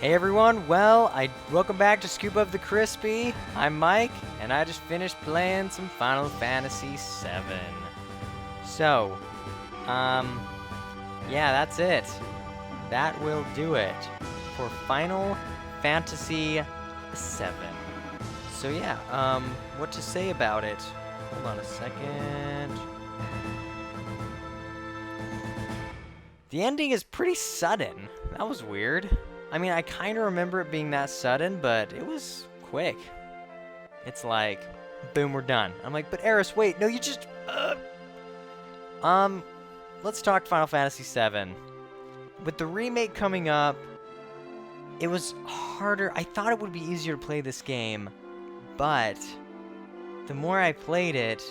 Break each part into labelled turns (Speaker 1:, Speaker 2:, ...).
Speaker 1: Hey everyone, welcome back to Scoop of the Crispy. I'm Mike, and I just finished playing some Final Fantasy VII. So, yeah, that's it. That will do it for Final Fantasy VII. So yeah, what to say about it? Hold on a second. The ending is pretty sudden. That was weird. I mean, I kind of remember it being that sudden, but it was quick. It's like, boom, we're done. I'm like, but Eris, wait, no, you just, let's talk Final Fantasy VII. With the remake coming up, it was harder. I thought it would be easier to play this game, but the more I played it,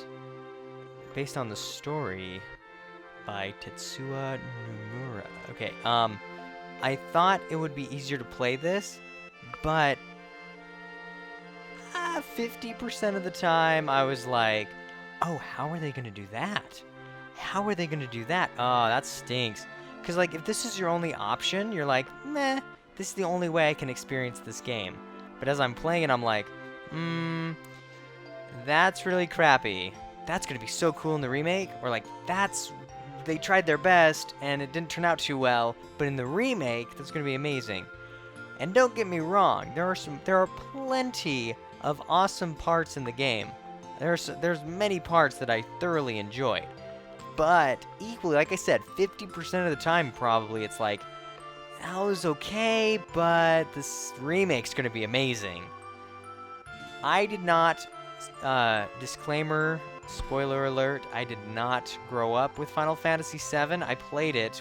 Speaker 1: based on the story by Tetsuya Nomura. Okay, I thought it would be easier to play this, but 50% of the time I was like, oh, how are they going to do that? How are they going to do that? Oh, that stinks. Because, like, if this is your only option, you're like, meh, this is the only way I can experience this game. But as I'm playing it, I'm like, that's really crappy. That's going to be so cool in the remake. Or, like, they tried their best, and it didn't turn out too well, but in the remake, that's going to be amazing. And don't get me wrong, there are plenty of awesome parts in the game. There's many parts that I thoroughly enjoyed. But equally, like I said, 50% of the time probably it's like, that was okay, but this remake's going to be amazing. I did not, disclaimer, spoiler alert, I did not grow up with Final Fantasy VII. I played it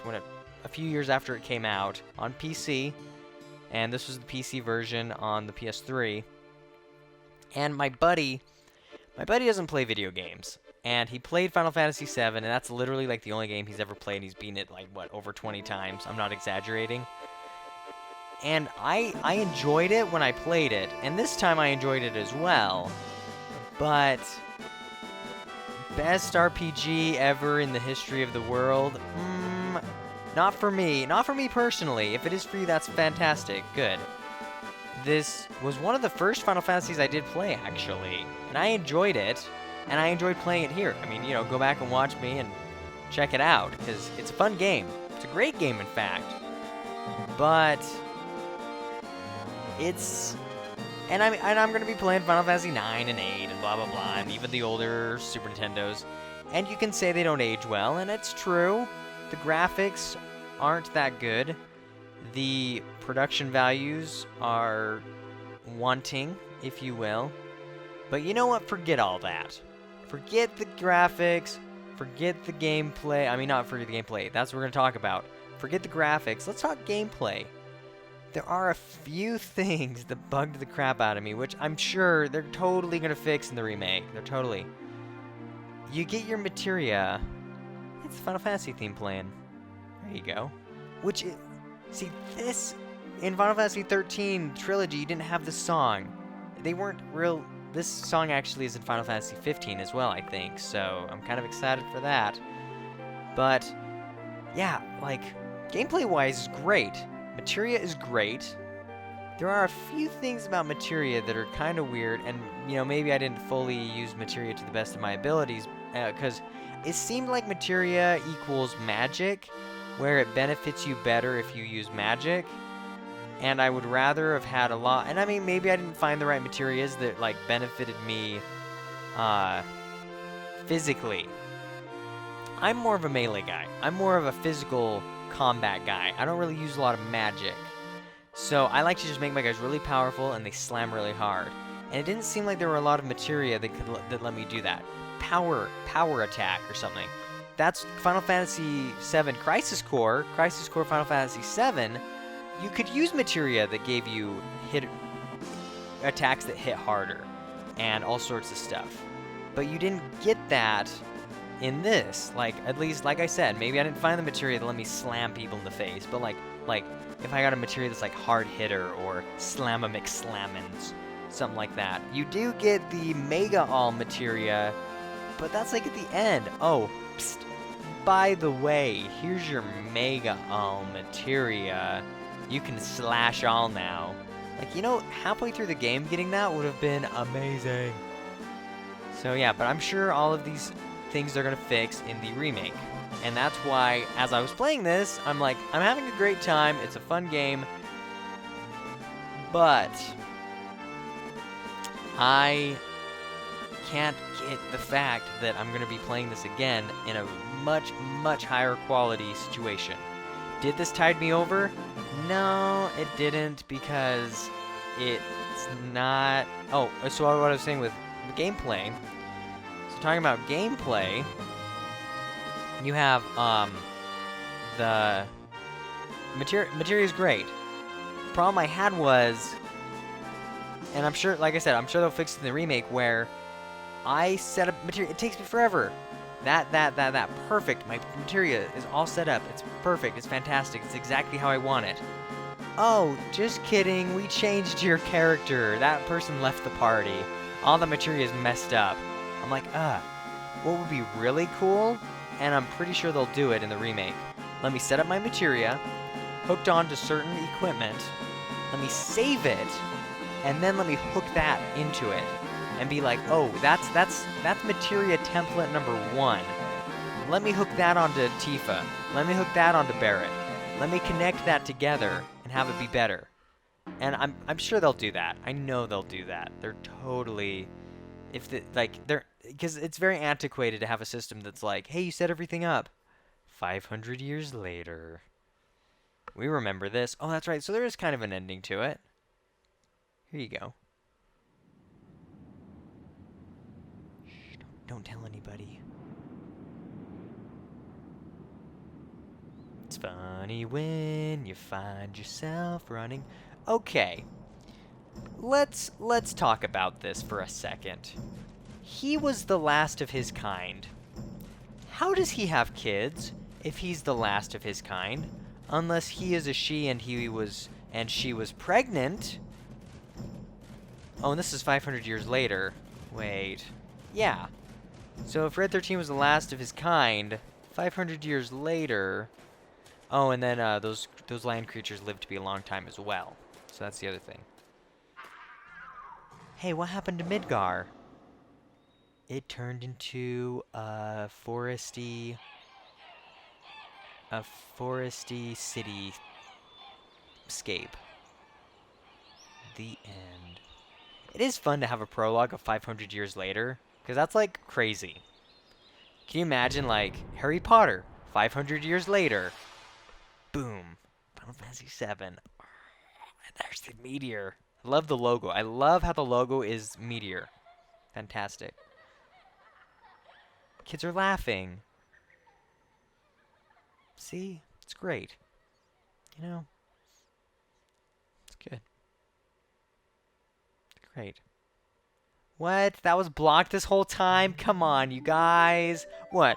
Speaker 1: a few years after it came out on PC, and this was the PC version on the PS3. And my buddy doesn't play video games, and he played Final Fantasy VII, and that's literally like the only game he's ever played, and he's beaten it like, over 20 times. I'm not exaggerating. And I enjoyed it when I played it, and this time I enjoyed it as well, but best RPG ever in the history of the world? Not for me. Not for me personally. If it is for you, that's fantastic. Good. This was one of the first Final Fantasies I did play, actually. And I enjoyed it, and I enjoyed playing it here. I mean, go back and watch me and check it out, because it's a fun game. It's a great game, in fact. But it's... And I'm going to be playing Final Fantasy 9 and 8 and blah, blah, blah, and even the older Super Nintendos. And you can say they don't age well, and it's true. The graphics aren't that good. The production values are wanting, if you will. But you know what? Forget all that. Forget the graphics. Forget the gameplay. I mean, not forget the gameplay. That's what we're going to talk about. Forget the graphics. Let's talk gameplay. There are a few things that bugged the crap out of me, which I'm sure they're totally going to fix in the remake. They're totally... You get your materia. It's the Final Fantasy theme playing. There you go. See, this... In Final Fantasy 13 Trilogy, you didn't have the song. They weren't real... This song actually is in Final Fantasy 15 as well, I think, so I'm kind of excited for that. But, yeah, like, gameplay-wise is great. Materia is great. There are a few things about materia that are kind of weird, and, maybe I didn't fully use materia to the best of my abilities, because it seemed like materia equals magic, where it benefits you better if you use magic, and I would rather have had a lot, and I mean, maybe I didn't find the right materias that, like, benefited me, physically. I'm more of a melee guy. I'm more of a physical combat guy. I don't really use a lot of magic. So I like to just make my guys really powerful and they slam really hard. And it didn't seem like there were a lot of materia that let me do that. Power attack or something. That's Final Fantasy VII Crisis Core Final Fantasy VII. You could use materia that gave you attacks that hit harder and all sorts of stuff. But you didn't get that in this. Like, at least, like I said, maybe I didn't find the materia that let me slam people in the face, but like if I got a materia that's like hard hitter or slamma McSlammins, something like that. You do get the Mega All materia, but that's like at the end. Oh, psst. By the way, here's your Mega All materia. You can slash all now. Like, you know, halfway through the game getting that would have been amazing. So yeah, but I'm sure all of these things they're gonna fix in the remake. And that's why, as I was playing this, I'm like, I'm having a great time, it's a fun game, but I can't get the fact that I'm gonna be playing this again in a much, much higher quality situation. Did this tide me over? No, it didn't, because it's not... Oh, so what I was saying with gameplay, so talking about gameplay, you have, the materia is great. The problem I had was, and I'm sure, like I said, I'm sure they'll fix it in the remake, where I set up materia, it takes me forever. That, perfect, my materia is all set up, it's perfect, it's fantastic, it's exactly how I want it. Oh, just kidding, we changed your character, that person left the party, all the materia is messed up. I'm like, what would be really cool, and I'm pretty sure they'll do it in the remake. Let me set up my materia, hooked on to certain equipment, let me save it, and then let me hook that into it. And be like, oh, that's materia template number 1. Let me hook that onto Tifa. Let me hook that onto Barret. Let me connect that together and have it be better. And I'm sure they'll do that. I know they'll do that. They're totally, because it's very antiquated to have a system that's like, hey, you set everything up. 500 years later, we remember this. Oh, that's right. So there is kind of an ending to it. Here you go. Don't tell anybody. It's funny when you find yourself running. Okay. Let's talk about this for a second. He was the last of his kind. How does he have kids if he's the last of his kind? Unless he is a she and she was pregnant. Oh, and this is 500 years later. Wait. Yeah. So if Red 13 was the last of his kind, 500 years later... Oh, and then those land creatures lived to be a long time as well. So that's the other thing. Hey, what happened to Midgar? It turned into a foresty cityscape. The end. It is fun to have a prologue of 500 years later. Because that's, like, crazy. Can you imagine, like, Harry Potter, 500 years later, boom, Final Fantasy VII, and there's the meteor. I love the logo. I love how the logo is meteor. Fantastic. Kids are laughing. See? It's great. You know? It's good. It's great. What? That was blocked this whole time? Come on, you guys. What?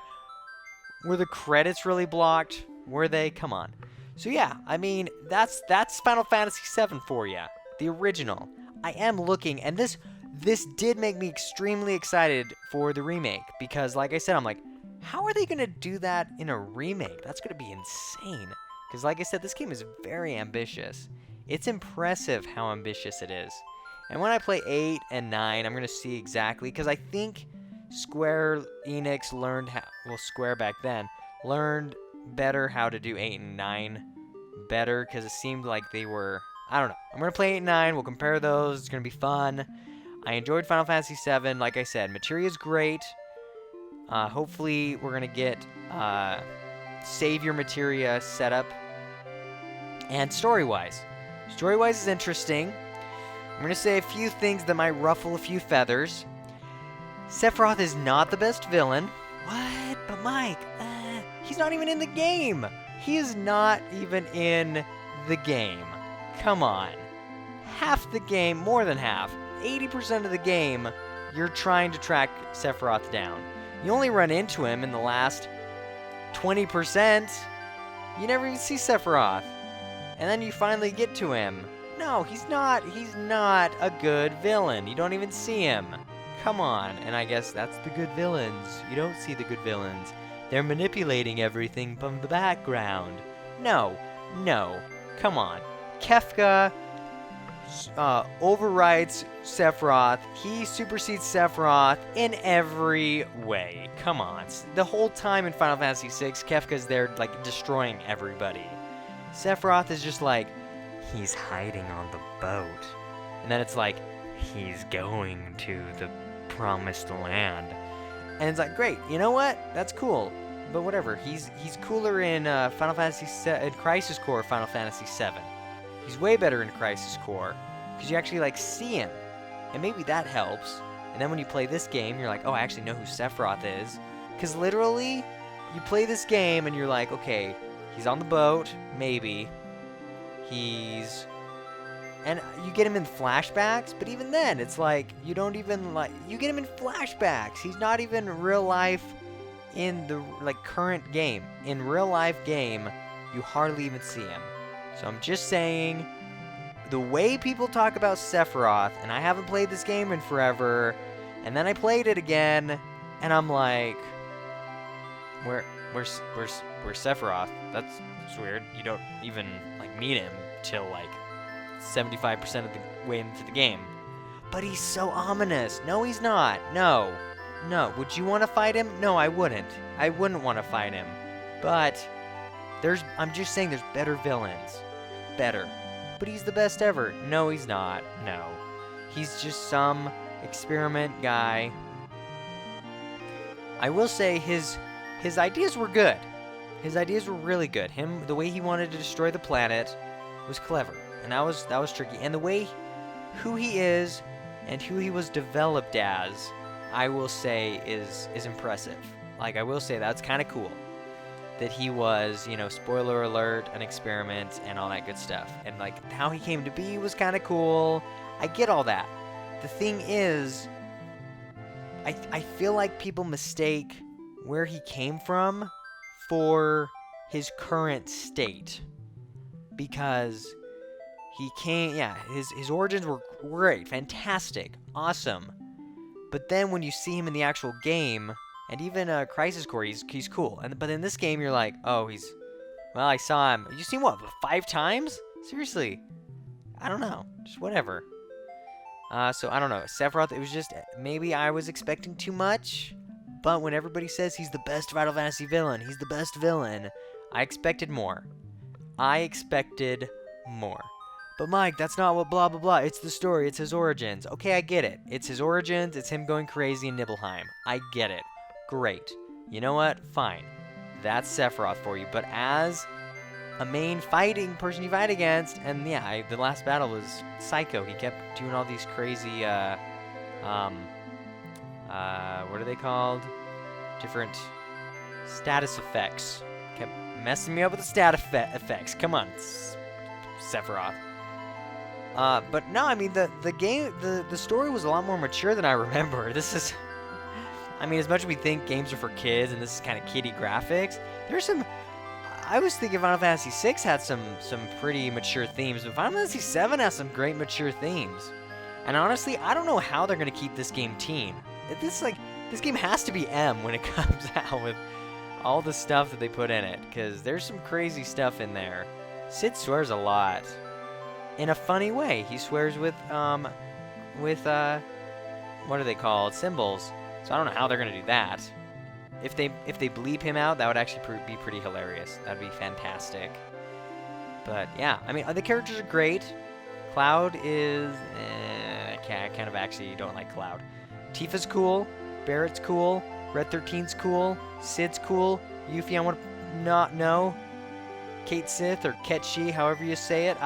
Speaker 1: Were the credits really blocked? Were they? Come on. So yeah, I mean, that's Final Fantasy VII for you. The original. I am looking, and this did make me extremely excited for the remake. Because, like I said, I'm like, how are they going to do that in a remake? That's going to be insane. Because, like I said, this game is very ambitious. It's impressive how ambitious it is. And when I play 8 and 9, I'm going to see exactly, because I think Square Enix learned how, well, Square back then, learned better how to do 8 and 9 better, because it seemed like they were, I don't know. I'm going to play 8 and 9, we'll compare those, it's going to be fun. I enjoyed Final Fantasy VII, like I said, materia is great. Hopefully, we're going to get save your materia set up. And story-wise. Story-wise is interesting. I'm going to say a few things that might ruffle a few feathers. Sephiroth is not the best villain. What? But Mike, he's not even in the game. He is not even in the game. Come on. Half the game, more than half, 80% of the game, you're trying to track Sephiroth down. You only run into him in the last 20%. You never even see Sephiroth. And then you finally get to him. No, he's not a good villain. You don't even see him. Come on. And I guess that's the good villains. You don't see the good villains. They're manipulating everything from the background. No. Come on. Kefka overrides Sephiroth. He supersedes Sephiroth in every way. Come on. The whole time in Final Fantasy VI, Kefka's there, like, destroying everybody. Sephiroth is just like, he's hiding on the boat. And then it's like, he's going to the promised land. And it's like, great, you know what? That's cool. But whatever. He's cooler in Final Fantasy in Crisis Core Final Fantasy VII. He's way better in Crisis Core, because you actually, like, see him. And maybe that helps. And then when you play this game, you're like, oh, I actually know who Sephiroth is. Because literally, you play this game and you're like, okay, he's on the boat, maybe. And you get him in flashbacks, but even then, it's like, you don't even, like, you get him in flashbacks. He's not even real life in the, like, current game. In real life game, you hardly even see him. So I'm just saying, the way people talk about Sephiroth, and I haven't played this game in forever, and then I played it again, and I'm like, where's Sephiroth? That's weird. You don't even, like, meet him till, like, 75% of the way into the game. But he's so ominous. No, he's not. No. Would you want to fight him? No, I wouldn't. I wouldn't want to fight him. But I'm just saying there's better villains. Better. But he's the best ever. No, he's not. No. He's just some experiment guy. I will say his ideas were good. His ideas were really good. The way he wanted to destroy the planet was clever. And that was tricky. And the way who he is and who he was developed as, I will say is impressive. Like, I will say that's kind of cool. That he was, you know, spoiler alert, an experiment, and all that good stuff. And, like, how he came to be was kind of cool. I get all that. The thing is, I feel like people mistake where he came from for his current state. Because his origins were great, fantastic, awesome. But then when you see him in the actual game, and even Crisis Core, he's cool. But in this game, you're like, oh, I saw him. You seen what, 5 times? Seriously. I don't know. Just whatever. So, I don't know. Sephiroth, it was just, maybe I was expecting too much. But when everybody says he's the best Final Fantasy villain, he's the best villain, I expected more. But Mike, that's not what blah blah blah. It's the story, it's his origins. Okay, I get it. It's his origins, it's him going crazy in Nibelheim. I get it. Great. You know what? Fine. That's Sephiroth for you. But as a main fighting person you fight against, and yeah, the last battle was psycho. He kept doing all these crazy, what are they called? Different status effects. Kept messing me up with the status effects. Come on, Sephiroth. But no, I mean, the game, the story was a lot more mature than I remember. This is, I mean, as much as we think games are for kids and this is kind of kiddie graphics, there's some, I was thinking Final Fantasy VI had some pretty mature themes, but Final Fantasy VII has some great mature themes. And honestly, I don't know how they're going to keep this game teen. This game has to be M when it comes out with all the stuff that they put in it, because there's some crazy stuff in there. Sid swears a lot. In a funny way. He swears with what are they called? Symbols. So I don't know how they're gonna do that. If they bleep him out, that would actually be pretty hilarious. That'd be fantastic. But yeah, I mean, the characters are great. Cloud is, I kind of actually don't like Cloud. Tifa's cool. Barrett's cool. Red 13's cool. Sid's cool. Yuffie, I want to not know. Kate Sith or Ketchi, however you say it,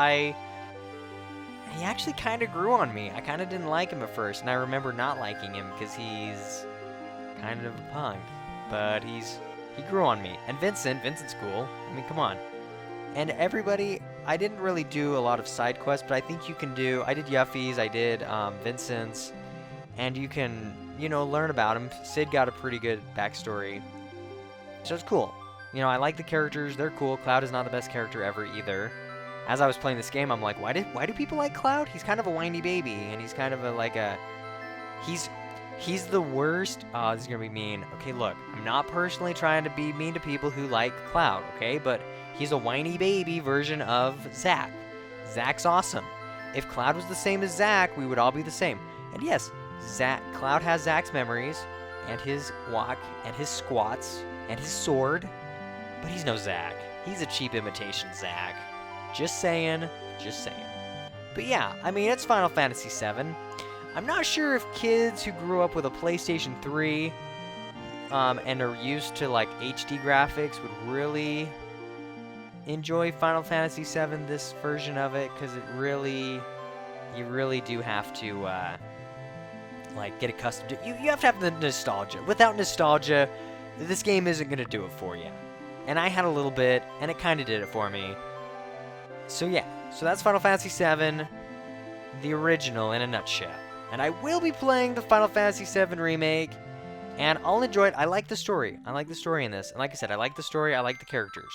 Speaker 1: he actually kind of grew on me. I kind of didn't like him at first, and I remember not liking him because he's kind of a punk. But he grew on me. And Vincent's cool. I mean, come on. And everybody, I didn't really do a lot of side quests, but I think you can do, I did Yuffie's, I did Vincent's, and you can, you know, learn about him. Sid got a pretty good backstory. So it's cool. You know, I like the characters, they're cool. Cloud is not the best character ever either. As I was playing this game, I'm like, why do people like Cloud? He's kind of a whiny baby, and he's kind of he's the worst. Oh, this is gonna be mean. Okay, look, I'm not personally trying to be mean to people who like Cloud, okay? But he's a whiny baby version of Zack. Zack's awesome. If Cloud was the same as Zack, we would all be the same. And yes, Cloud has Zack's memories, and his walk, and his squats, and his sword, but he's no Zack. He's a cheap imitation Zack. Just saying, just saying. But yeah, I mean, it's Final Fantasy VII. I'm not sure if kids who grew up with a PlayStation 3 and are used to like HD graphics would really enjoy Final Fantasy VII, this version of it, because you really do have to like get accustomed to. You have to have the nostalgia. Without nostalgia, this game isn't gonna do it for you. And I had a little bit, and it kind of did it for me. So yeah, so that's Final Fantasy VII, the original in a nutshell. And I will be playing the Final Fantasy VII Remake, and I'll enjoy it. I like the story. I like the story in this. And like I said, I like the story, I like the characters.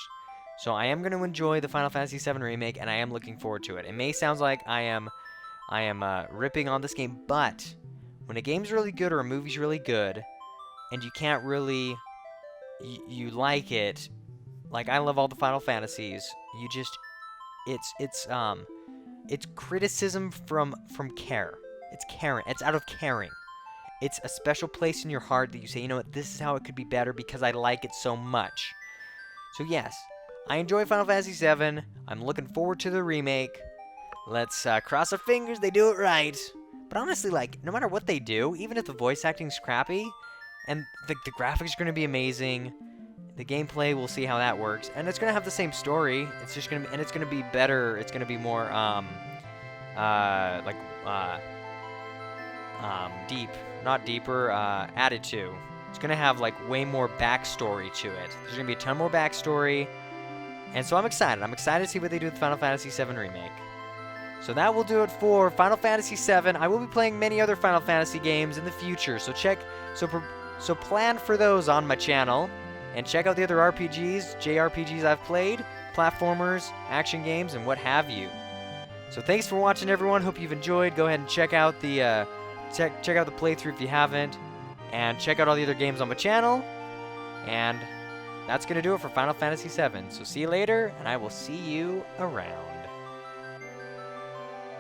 Speaker 1: So I am going to enjoy the Final Fantasy VII Remake, and I am looking forward to it. It may sound like I am ripping on this game, but when a game's really good or a movie's really good, and you can't really, you like it, like I love all the Final Fantasies, you just, it's criticism from care. It's caring. It's out of caring. It's a special place in your heart that you say, you know what, this is how it could be better because I like it so much. So yes, I enjoy Final Fantasy VII. I'm looking forward to the remake. Let's cross our fingers they do it right. But honestly, like, no matter what they do, even if the voice acting's crappy, and the graphics are going to be amazing, the gameplay, we'll see how that works. And it's going to have the same story. It's just going to be, and it's going to be better. It's going to be more, deep. Not deeper, added to. It's going to have, like, way more backstory to it. There's going to be a ton more backstory. And so I'm excited. I'm excited to see what they do with Final Fantasy VII Remake. So that will do it for Final Fantasy VII. I will be playing many other Final Fantasy games in the future. So so plan for those on my channel. And check out the other RPGs, JRPGs I've played, platformers, action games, and what have you. So thanks for watching, everyone. Hope you've enjoyed. Go ahead and check out the check out the playthrough if you haven't, and check out all the other games on my channel. And that's gonna do it for Final Fantasy VII. So see you later, and I will see you around.